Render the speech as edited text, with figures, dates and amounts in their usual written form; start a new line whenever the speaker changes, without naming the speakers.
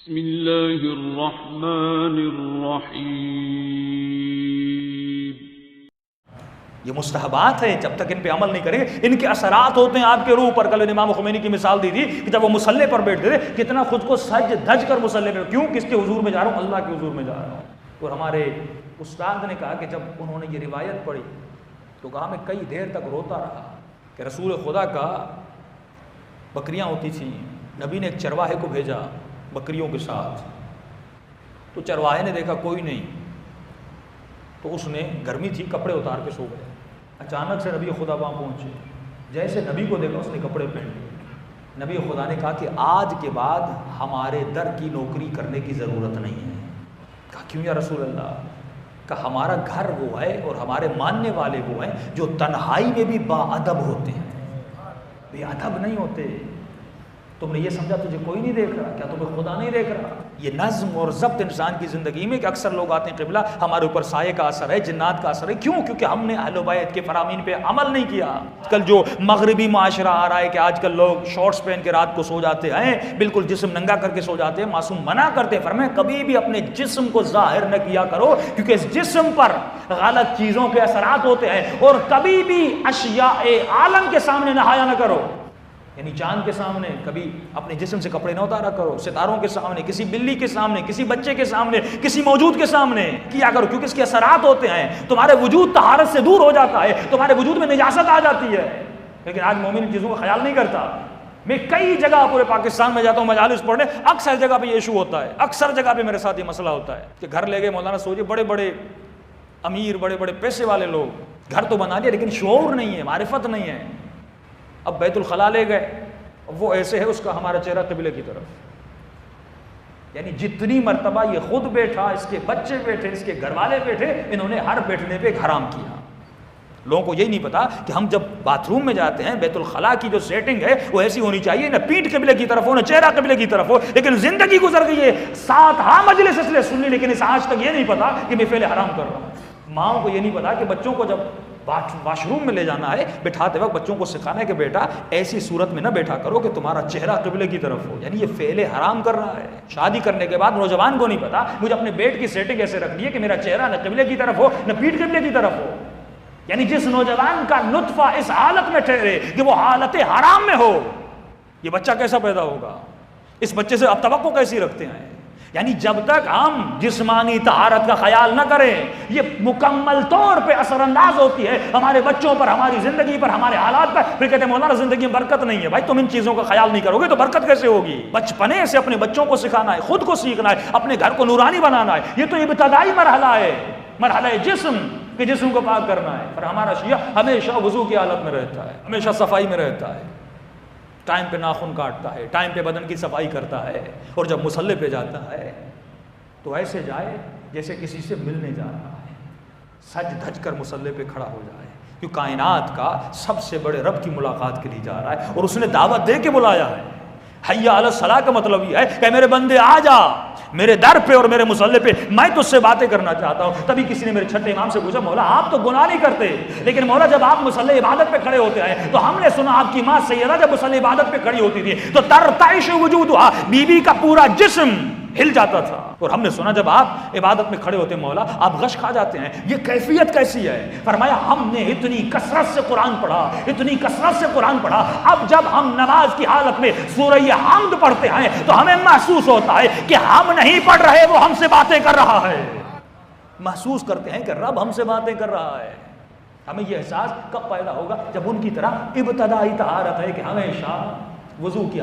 بسم اللہ الرحمن الرحیم۔
یہ مستحبات ہیں، جب تک ان پہ عمل نہیں کریں گے ان کے اثرات ہوتے ہیں آپ کے روح پر۔ کل امام خمینی کی مثال دی تھی کہ جب وہ مصلی پر بیٹھتے تھے کتنا خود کو سج دھج کر مصلی پہ، کیوں؟ کس کے حضور میں جا رہا ہوں؟ اللہ کے حضور میں جا رہا ہوں۔ اور ہمارے استاد نے کہا کہ جب انہوں نے یہ روایت پڑھی تو کہا میں کئی دیر تک روتا رہا کہ رسول خدا کا بکریاں ہوتی تھیں، نبی نے ایک چرواہے کو بھیجا بکریوں کے ساتھ، تو چرواہے نے دیکھا کوئی نہیں، تو اس نے گرمی تھی کپڑے اتار کے سو گئے۔ اچانک سے نبی خدا وہاں پہنچے، جیسے نبی کو دیکھا اس نے کپڑے پہن لیے۔ نبی خدا نے کہا کہ آج کے بعد ہمارے در کی نوکری کرنے کی ضرورت نہیں ہے۔ کہا کیوں یا رسول اللہ؟ کہا ہمارا گھر وہ ہے اور ہمارے ماننے والے وہ ہیں جو تنہائی میں بھی با ادب ہوتے ہیں، بے ادب نہیں ہوتے۔ تم نے یہ سمجھا تجھے کوئی نہیں دیکھ رہا، کیا تمہیں خدا نہیں دیکھ رہا؟ یہ نظم اور ضبط انسان کی زندگی میں کہ اکثر لوگ آتے ہیں قبلہ ہمارے اوپر سائے کا اثر ہے، جنات کا اثر ہے، کیوں؟ کیونکہ ہم نے اہل بیت کے فرامین پہ عمل نہیں کیا۔ آج کل جو مغربی معاشرہ آ رہا ہے کہ آج کل لوگ شارٹس پہن کے رات کو سو جاتے ہیں، بالکل جسم ننگا کر کے سو جاتے ہیں، معصوم منع کرتے ہیں، فرمائے کبھی بھی اپنے جسم کو ظاہر نہ کیا کرو کیونکہ اس جسم پر غلط چیزوں کے اثرات ہوتے ہیں، اور کبھی بھی اشیاء عالم کے سامنے نہایا نہ کرو، یعنی چاند کے سامنے کبھی اپنے جسم سے کپڑے نہ اتارا کرو، ستاروں کے سامنے، کسی بلی کے سامنے، کسی بچے کے سامنے، کسی موجود کے سامنے کیا کرو، کیونکہ اس کے اثرات ہوتے ہیں، تمہارے وجود طہارت سے دور ہو جاتا ہے، تمہارے وجود میں نجاست آ جاتی ہے۔ لیکن آج مومن ان چیزوں کا خیال نہیں کرتا۔ میں کئی جگہ پورے پاکستان میں جاتا ہوں مجالس پڑھنے، اکثر جگہ پہ یہ ایشو ہوتا ہے، اکثر جگہ پہ میرے ساتھ یہ مسئلہ ہوتا ہے کہ گھر لے گئے مولانا، سوچے بڑے بڑے امیر، بڑے بڑے پیسے والے لوگ، گھر تو بنا لیا لیکن شعور نہیں ہے، معرفت نہیں ہے۔ اب بیت الخلاء لے گئے، وہ ایسے ہے اس کا ہمارا چہرہ قبلے کی طرف، یعنی جتنی مرتبہ یہ خود بیٹھا، اس کے بچے بیٹھے، اس کے گھر والے بیٹھے، انہوں نے ہر بیٹھنے پہ حرام کیا۔ لوگوں کو یہی نہیں پتا کہ ہم جب باتھ روم میں جاتے ہیں بیت الخلاء کی جو سیٹنگ ہے وہ ایسی ہونی چاہیے، نہ پیٹھ قبلے کی طرف ہو نہ چہرہ قبلے کی طرف ہو، لیکن زندگی گزر گئی ہے 7 مجلس اس لیے سن لی، لیکن اس آج تک یہ نہیں پتا کہ میں فعل حرام کر رہا ہوں۔ ماؤں کو یہ نہیں پتا کہ بچوں کو جب واش روم میں لے جانا ہے، بٹھاتے وقت بچوں کو سکھانا ہے کہ بیٹا ایسی صورت میں نہ بیٹھا کرو کہ تمہارا چہرہ قبلے کی طرف ہو، یعنی یہ فعل حرام کر رہا ہے۔ شادی کرنے کے بعد نوجوان کو نہیں پتا مجھے اپنے بیٹ کی سیٹنگ ایسے رکھنی ہے کہ میرا چہرہ نہ قبلے کی طرف ہو نہ پیٹھ قبلے کی طرف ہو، یعنی جس نوجوان کا نطفہ اس حالت میں ٹھہرے کہ وہ حالت حرام میں ہو، یہ بچہ کیسا پیدا ہوگا؟ اس بچے سے اب توقع کیسی رکھتے ہیں؟ یعنی جب تک ہم جسمانی طہارت کا خیال نہ کریں یہ مکمل طور پہ اثر انداز ہوتی ہے ہمارے بچوں پر، ہماری زندگی پر، ہمارے حالات پر۔ پھر کہتے ہیں مولانا زندگی میں برکت نہیں ہے۔ بھائی تم ان چیزوں کا خیال نہیں کرو گے تو برکت کیسے ہوگی؟ بچپنے سے اپنے بچوں کو سکھانا ہے، خود کو سیکھنا ہے، اپنے گھر کو نورانی بنانا ہے، یہ تو ابتدائی مرحلہ ہے، مرحلہ جسم کہ جسم کو پاک کرنا ہے۔ پر ہمارا شیعہ ہمیشہ وضو کی حالت میں رہتا ہے، ہمیشہ صفائی میں رہتا ہے، ٹائم پہ ناخن کاٹتا ہے، ٹائم پہ بدن کی صفائی کرتا ہے، اور جب مصلی پہ جاتا ہے تو ایسے جائے جیسے کسی سے ملنے جا رہا ہے، سج دھج کر مصلی پہ کھڑا ہو جائے، کیوں کائنات کا سب سے بڑے رب کی ملاقات کے لیے جا رہا ہے، اور اس نے دعوت دے کے بلایا ہے۔ حی علی الصلاۃ کا مطلب یہ ہے کہ میرے بندے آ جا میرے در پہ اور میرے مصلی پہ، میں تجھ سے باتیں کرنا چاہتا ہوں۔ تبھی کسی نے میرے چھٹے امام سے پوچھا مولا آپ تو گناہ نہیں کرتے، لیکن مولا جب آپ مصلی عبادت پہ کھڑے ہوتے ہیں تو ہم نے سنا آپ کی ماں سیدہ جب مصلی عبادت پہ کھڑی ہوتی تھی تو ترتعش وجودها، بیوی کا پورا جسم ہل جاتا تھا، اور ہم نے سنا جب آپ عبادت میں کھڑے ہوتے ہیں مولا آپ غش کھا جاتے ہیں، یہ کیفیت کیسی ہے؟ فرمایا ہم نے اتنی کثرت سے قرآن پڑھا، اتنی کثرت سے قرآن پڑھا، اب جب ہم نماز کی حالت میں سورہ حمد پڑھتے ہیں تو ہمیں محسوس ہوتا ہے کہ ہم نہیں پڑھ رہے، وہ ہم سے باتیں کر رہا ہے، محسوس کرتے ہیں کہ رب ہم سے باتیں کر رہا ہے۔ ہمیں یہ احساس کب پیدا ہوگا؟ جب ان کی طرح ابتدائی طہارت ہے کہ ہمیشہ وضو کی